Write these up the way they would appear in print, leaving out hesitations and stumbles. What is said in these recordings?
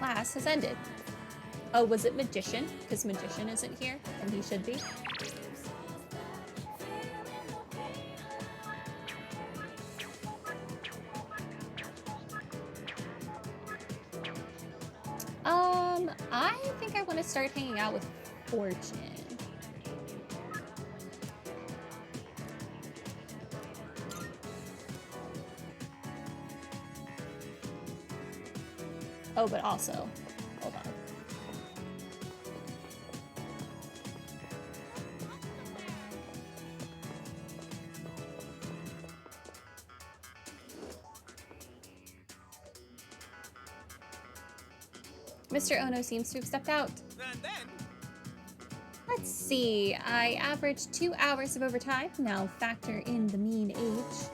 class has ended. Oh, was it Magician? Because Magician isn't here, and he should be. I think I want to start hanging out with Fortune. Oh, but also, hold on. Mr. Ono seems to have stepped out. Let's see, I averaged 2 hours of overtime. Now factor in the mean age.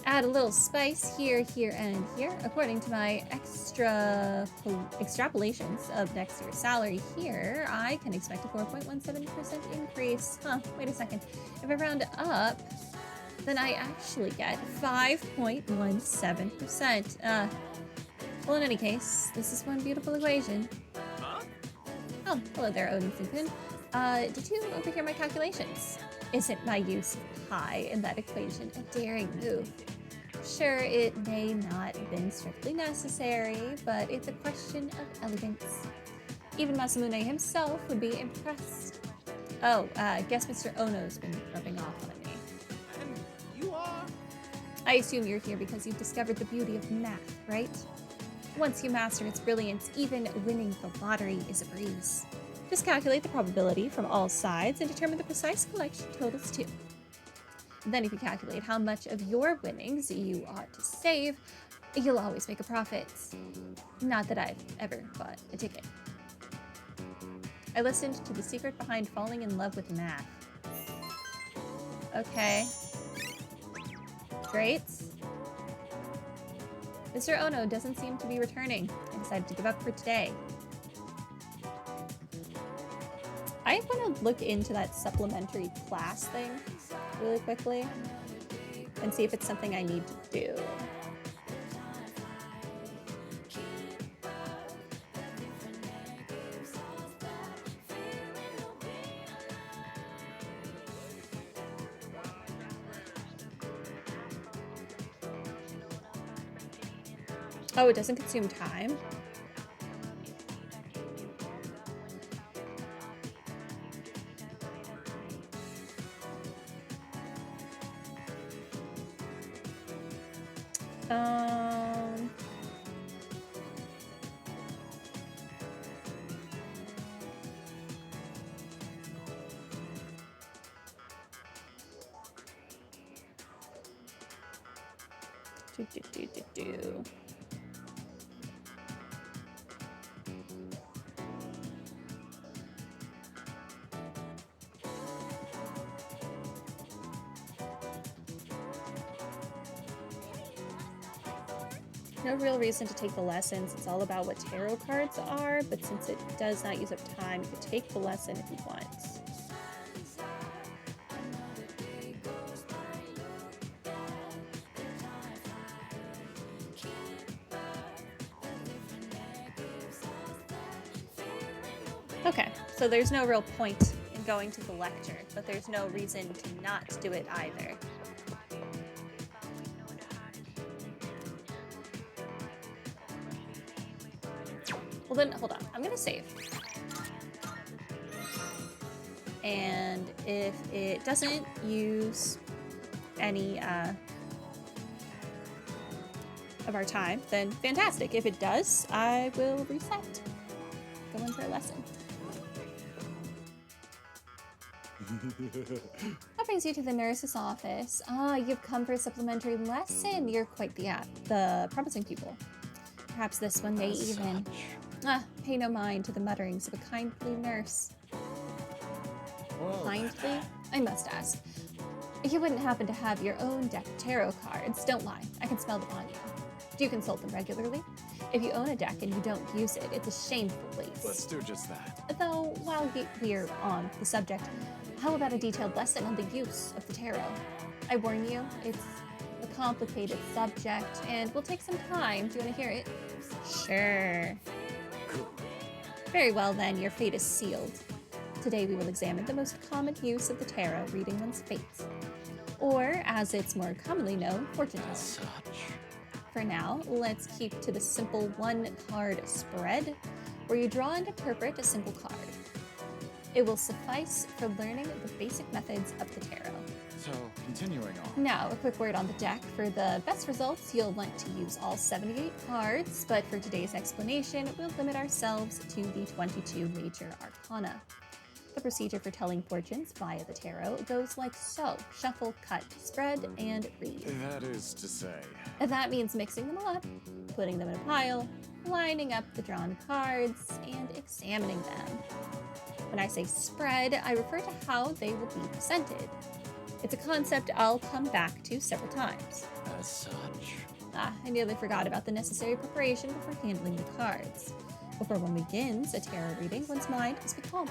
Add a little spice here, here, and here. According to my extrapolations of next year's salary here, I can expect a 4.17% increase. Huh, wait a second. If I round up, then I actually get 5.17%. Well, in any case, this is one beautiful equation. Huh? Oh, hello there, Odin-kun. Did you overhear my calculations? Isn't my use of pi in that equation a daring move? Sure, it may not have been strictly necessary, but it's a question of elegance. Even Masamune himself would be impressed. Oh, guess Mr. Ono's been rubbing off on me. And you are? I assume you're here because you've discovered the beauty of math, right? Once you master its brilliance, even winning the lottery is a breeze. Just calculate the probability from all sides and determine the precise collection totals too. Then if you calculate how much of your winnings you ought to save, you'll always make a profit. Not that I've ever bought a ticket. I listened to the secret behind falling in love with math. Okay. Great. Mr. Ono doesn't seem to be returning. I decided to give up for today. I want to look into that supplementary class thing really quickly and see if it's something I need to do. Oh, it doesn't consume time. Do. No real reason to take the lessons. It's all about what tarot cards are, but since it does not use up time, you could take the lesson if you want. Okay, so there's no real point in going to the lecture, but there's no reason to not do it either. Well then, hold on, I'm gonna save. And if it doesn't use any of our time, then fantastic. If it does, I will reset. Go in for a lesson. That brings you to the nurse's office. Ah, you've come for a supplementary lesson. You're quite the promising pupil. Perhaps this one may even... pay no mind to the mutterings of a kindly nurse. Whoa. Kindly? I must ask. You wouldn't happen to have your own deck of tarot cards. Don't lie. I can smell them on you. Do you consult them regularly? If you own a deck and you don't use it, it's a shameful waste. Let's do just that. Though, while we're on the subject, how about a detailed lesson on the use of the tarot? I warn you, it's a complicated subject, and will take some time. Do you want to hear it? Sure. Good. Very well then, your fate is sealed. Today we will examine the most common use of the tarot, reading one's fate. Or, as it's more commonly known, fortune As telling. such. For now, let's keep to the simple one-card spread, where you draw and interpret a single card. It will suffice for learning the basic methods of the tarot. So, continuing on. Now, a quick word on the deck. For the best results, you'll want to use all 78 cards, but for today's explanation, we'll limit ourselves to the 22 major arcana. The procedure for telling fortunes via the tarot goes like so: shuffle, cut, spread, and read. That is to say. That means mixing them all up, putting them in a pile, lining up the drawn cards, and examining them. When I say spread, I refer to how they will be presented. It's a concept I'll come back to several times. As such. I nearly forgot about the necessary preparation before handling the cards. Before one begins a tarot reading, one's mind must be calm.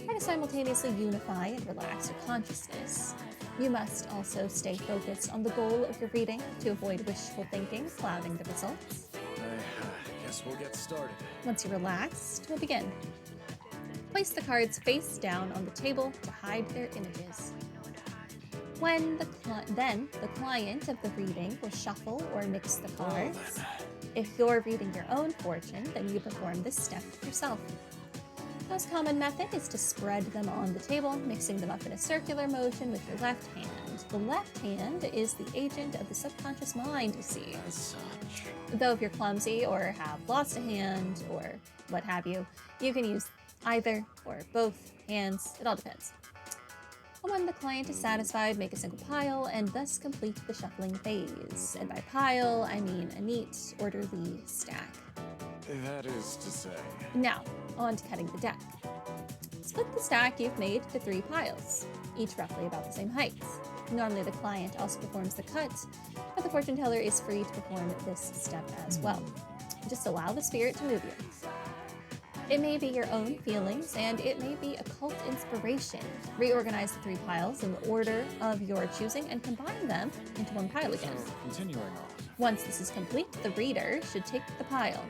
Try to simultaneously unify and relax your consciousness. You must also stay focused on the goal of your reading to avoid wishful thinking clouding the results. I guess we'll get started. Once you're relaxed, we'll begin. Place the cards face down on the table to hide their images. Then the client of the reading will shuffle or mix the Well cards. then. If you're reading your own fortune, then you perform this step yourself. The most common method is to spread them on the table, mixing them up in a circular motion with your left hand. The left hand is the agent of the subconscious mind, you see. As such. Though if you're clumsy or have lost a hand or what have you, you can use either or both hands. It all depends. When the client is satisfied, make a single pile and thus complete the shuffling phase. And by pile, I mean a neat, orderly stack. That is to say. Now, on to cutting the deck. Split the stack you've made to 3 piles, each roughly about the same height. Normally the client also performs the cut, but the fortune teller is free to perform this step as well. Just allow the spirit to move you. It may be your own feelings, and it may be occult inspiration. Reorganize the 3 piles in the order of your choosing and combine them into one pile So, again. continuing on. Once this is complete, the reader should take the pile.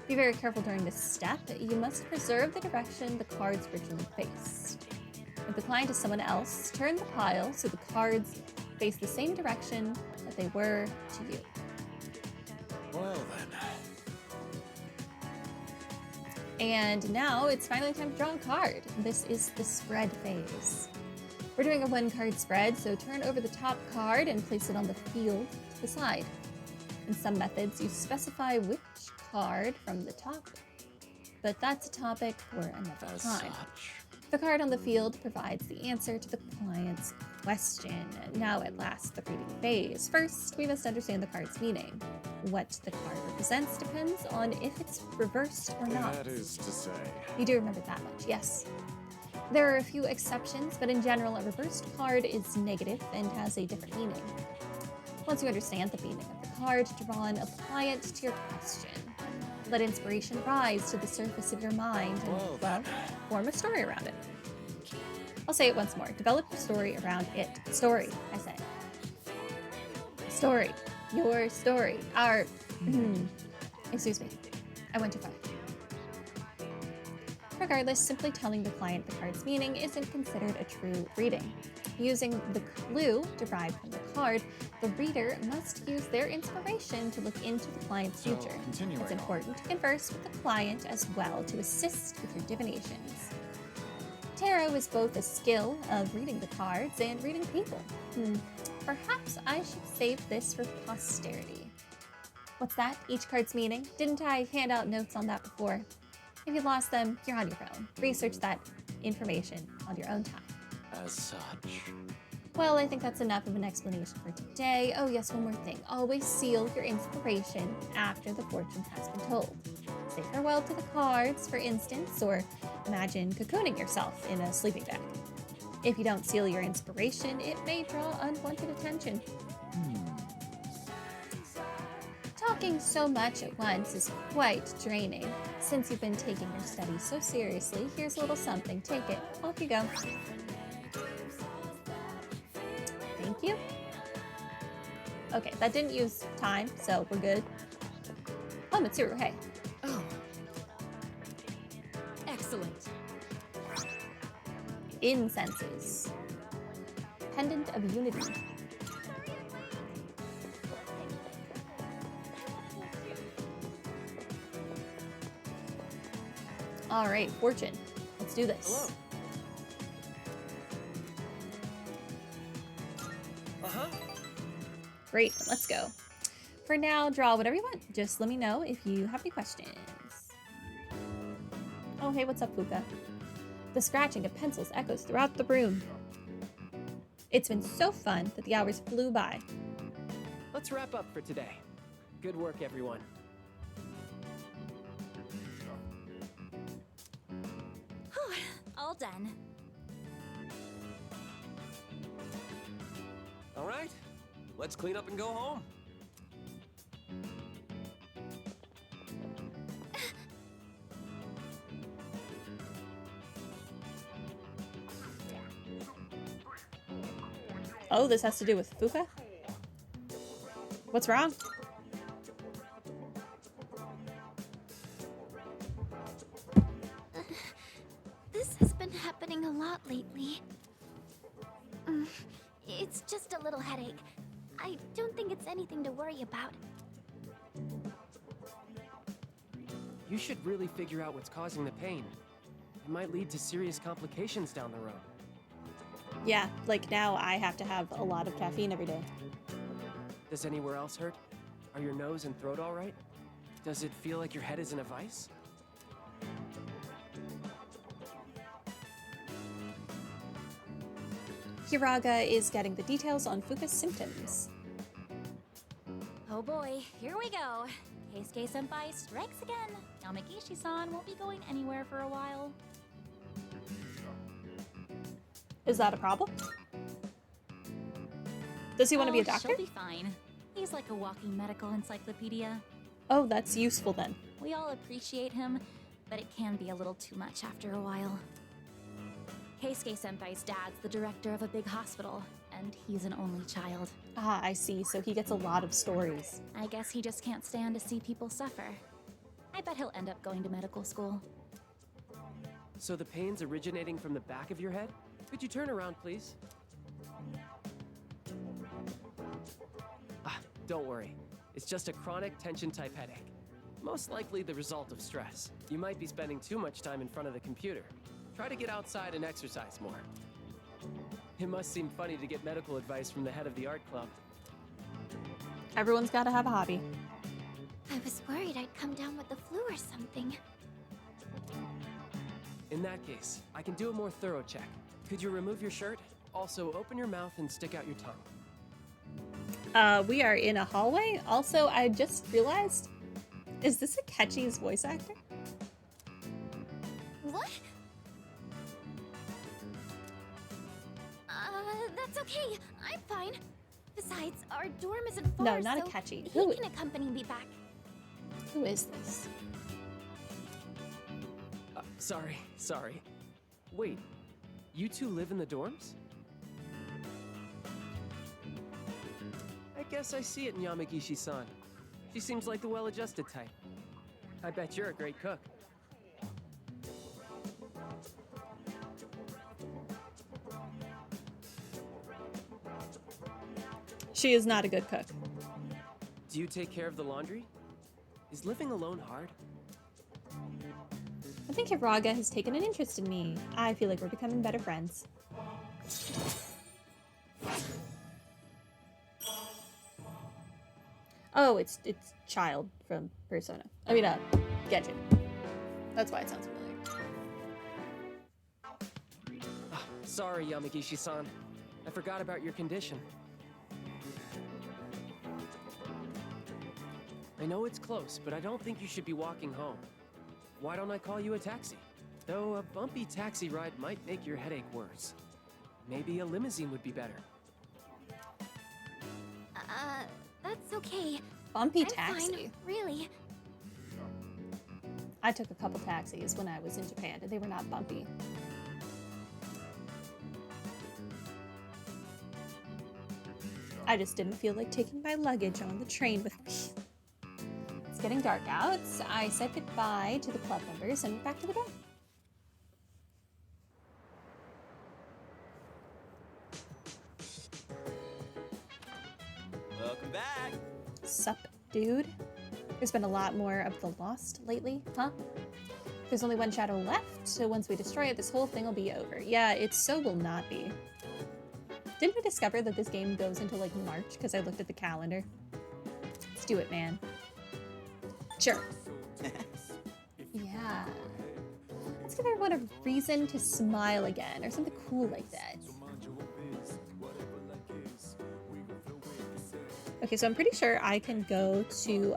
Be very careful during this step. You must preserve the direction the cards originally faced. If the client is someone else, turn the pile so the cards face the same direction that they were to you. Well then. And now it's finally time to draw a card. This is the spread phase. We're doing a 1-card spread, so turn over the top card and place it on the field to the side. In some methods, you specify which card from the top, but that's a topic for another As time. such. The card on the field provides the answer to the client's question. Now at last, the reading phase. First, we must understand the card's meaning. What the card represents depends on if it's reversed or not. That is to say. You do remember that much, yes. There are a few exceptions, but in general, a reversed card is negative and has a different meaning. Once you understand the meaning of the card drawn, apply it to your question. Let inspiration rise to the surface of your mind and, well, form a story around it. I'll say it once more. Develop your story around it. Story, I say. Story. Your story. Our... Excuse me. I went too far. Regardless, simply telling the client the card's meaning isn't considered a true reading. Using the clue derived from the card, the reader must use their inspiration to look into the client's So, future. continuing It's on. important to converse with the client as well to assist with your divinations. Tarot is both a skill of reading the cards and reading people. Perhaps I should save this for posterity. What's that? Each card's meaning? Didn't I hand out notes on that before? If you lost them, you're on your own. Research that information on your own time. As such. Well, I think that's enough of an explanation for today. Oh yes, one more thing. Always seal your inspiration after the fortune has been told. Say farewell to the cards, for instance, or imagine cocooning yourself in a sleeping bag. If you don't seal your inspiration, it may draw unwanted attention. Talking so much at once is quite draining. Since you've been taking your studies so seriously, here's a little something. Take it. Off you go. Thank you. Okay, that didn't use time, so we're good. Mitsuru, hey. Oh. Excellent. Incenses. Pendant of Unity. All right, Fortune. Let's do this. Hello. Uh-huh. Great, let's go. For now, draw whatever you want. Just let me know if you have any questions. Oh, hey, what's up, Fuka? The scratching of pencils echoes throughout the room. It's been so fun that the hours flew by. Let's wrap up for today. Good work, everyone. Whew, all done. All right, let's clean up and go home. Oh, this has to do with Fuka? What's wrong? This has been happening a lot lately. It's just a little headache. I don't think it's anything to worry about. You should really figure out what's causing the pain. It might lead to serious complications down the road. Yeah, like now I have to have a lot of caffeine every day. Does anywhere else hurt? Are your nose and throat all right? Does it feel like your head is in a vice? Hiraga is getting the details on Fuka's symptoms. Oh boy, here we go. Keisuke Senpai strikes again. Yamagishi-san won't be going anywhere for a while. Is that a problem? Does he want to be a Oh, doctor? She'll be fine. He's like a walking medical encyclopedia. Oh, that's useful then. We all appreciate him, but it can be a little too much after a while. Keisuke Senpai's dad's the director of a big hospital, and he's an only child. Ah, I see. So he gets a lot of stories. I guess he just can't stand to see people suffer. I bet he'll end up going to medical school. So the pain's originating from the back of your head? Could you turn around, please? Ah, don't worry. It's just a chronic tension-type headache. Most likely the result of stress. You might be spending too much time in front of the computer. Try to get outside and exercise more. It must seem funny to get medical advice from the head of the art club. Everyone's got to have a hobby. I was worried I'd come down with the flu or something. In that case, I can do a more thorough check. Could you remove your shirt? Also, open your mouth and stick out your tongue. We are in a hallway. Also, I just realized, is this a Akechi's voice actor? What? That's okay. I'm fine. Besides, our dorm isn't far, No, not so Akechi. he Who- can accompany me back. Who is this? Sorry. Wait, you two live in the dorms? I guess I see it in Yamagishi-san. She seems like the well-adjusted type. I bet you're a great cook. She is not a good cook. Do you take care of the laundry? Is living alone hard? I think Hiraga has taken an interest in me. I feel like we're becoming better friends. Oh, it's Child from Persona. I mean, Genshin. That's why it sounds familiar. Ah, sorry, Yamagishi-san. I forgot about your condition. I know it's close, but I don't think you should be walking home. Why don't I call you a taxi? Though a bumpy taxi ride might make your headache worse. Maybe a limousine would be better. That's okay. Bumpy I'm taxi. fine, really. I took a couple taxis when I was in Japan, and they were not bumpy. I just didn't feel like taking my luggage on the train with me. getting dark out. I said goodbye to the club members and back to the dorm. Welcome back. Sup, dude? There's been a lot more of the Lost lately, huh? There's only one shadow left, so once we destroy it, this whole thing will be over. Yeah, it so will not be. Didn't we discover that this game goes into, like, March? Because I looked at the calendar. Let's do it, man. Sure. Yeah. Let's give everyone a reason to smile again, or something cool like that. Okay, so I'm pretty sure I can go to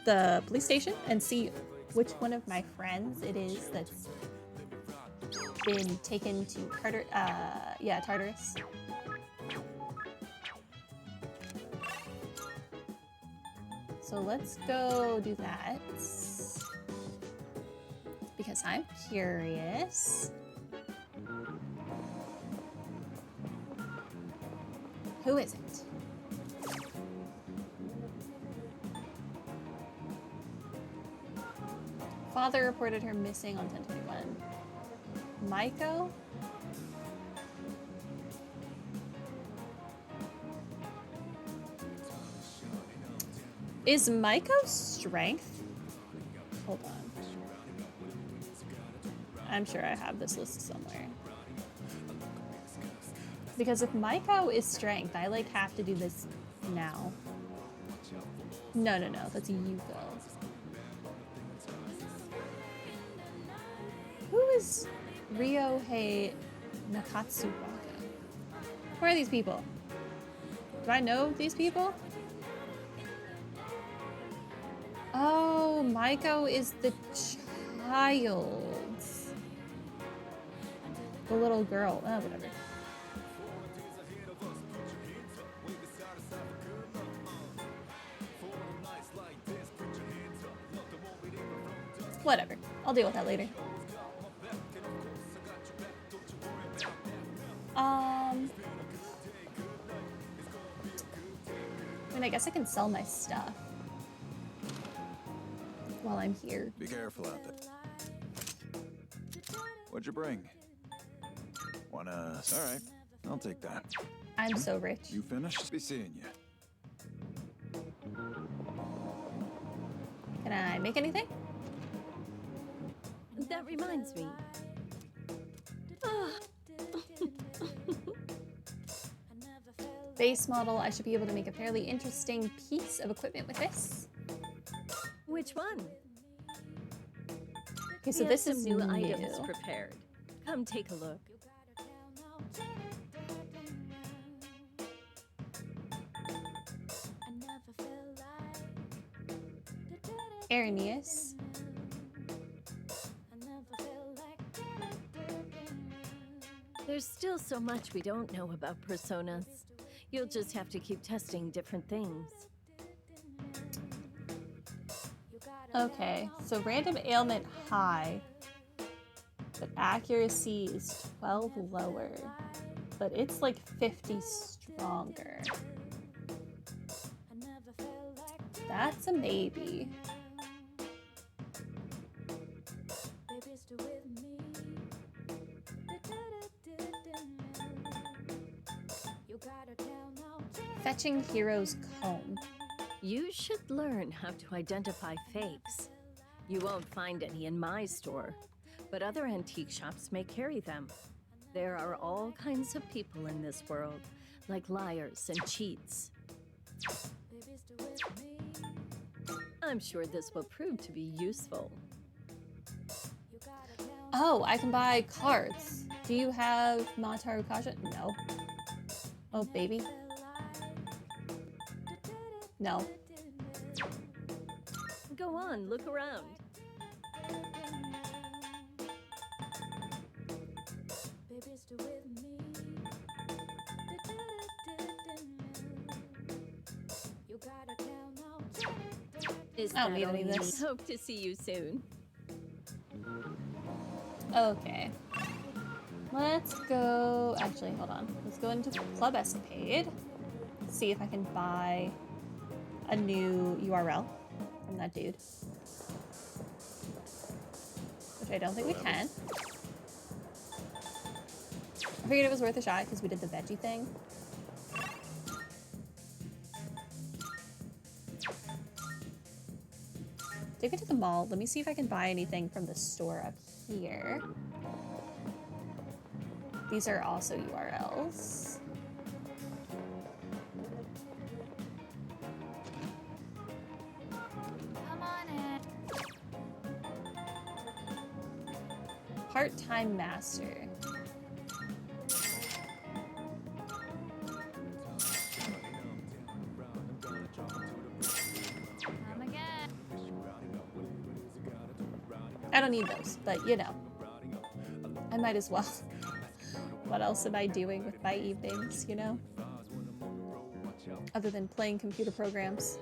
the police station and see which one of my friends it is that's been taken to Tartarus. So let's go do that. Because I'm curious. Who is it? Father reported her missing on 10/21. Maiko? Is Maiko strength? Hold on. I'm sure I have this list somewhere. Because if Maiko is strength, I like have to do this now. No, that's Yuko. Who is Ryohei Nakatsubaka? Who are these people? Do I know these people? Oh, Maiko is the child. The little girl. Oh, whatever. Whatever. I'll deal with that later. I mean, I guess I can sell my stuff while I'm here. Be careful out there. What'd you bring? Wanna... Alright, I'll take that. I'm so rich. You finished? Be seeing you. Can I make anything? That reminds me. Base model, I should be able to make a fairly interesting piece of equipment with this. Which one? Okay, so We this have is some new new. items prepared. Come take a look. Arrhenius. There's still so much we don't know about personas. You'll just have to keep testing different things. Okay, so random ailment high, but accuracy is 12 lower, but it's like 50 stronger. That's a maybe. Fetching Hero's Comb. You should learn how to identify fakes. You won't find any in my store, but other antique shops may carry them. There are all kinds of people in this world, like liars and cheats. I'm sure this will prove to be useful. Oh, I can buy cards. Do you have Mataru Kaja? No. Oh, baby. No. Go on, look around. Is I don't that need all any of you this. need? Hope to see you soon. Okay. Let's go... Actually, hold on. Let's go into Club Escapade. See if I can buy a new URL. from that dude. Which I don't think we can. I figured it was worth a shot because we did the veggie thing. Take it to the mall. Let me see if I can buy anything from the store up here. These are also URLs. Come on in. Part-time master. Come again. I don't need those, but you know. I might as well. What else am I doing with my evenings, you know? Other than playing computer programs.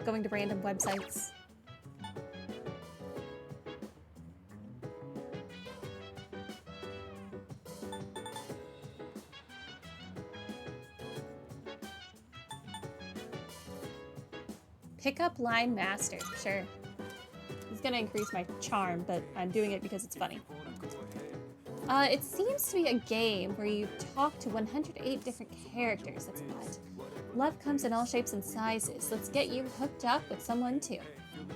Going to random websites. Pickup line master, sure. It's gonna increase my charm, but I'm doing it because it's funny. It seems to be a game where you talk to 108 different characters. That's a lot. Love comes in all shapes and sizes. Let's get you hooked up with someone too.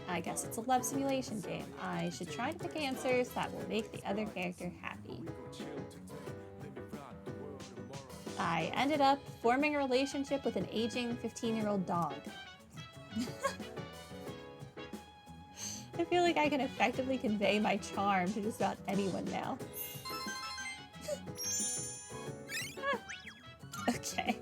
I guess it's a love simulation game. I should try to pick answers that will make the other character happy. I ended up forming a relationship with an aging 15-year-old dog. I feel like I can effectively convey my charm to just about anyone now. Okay.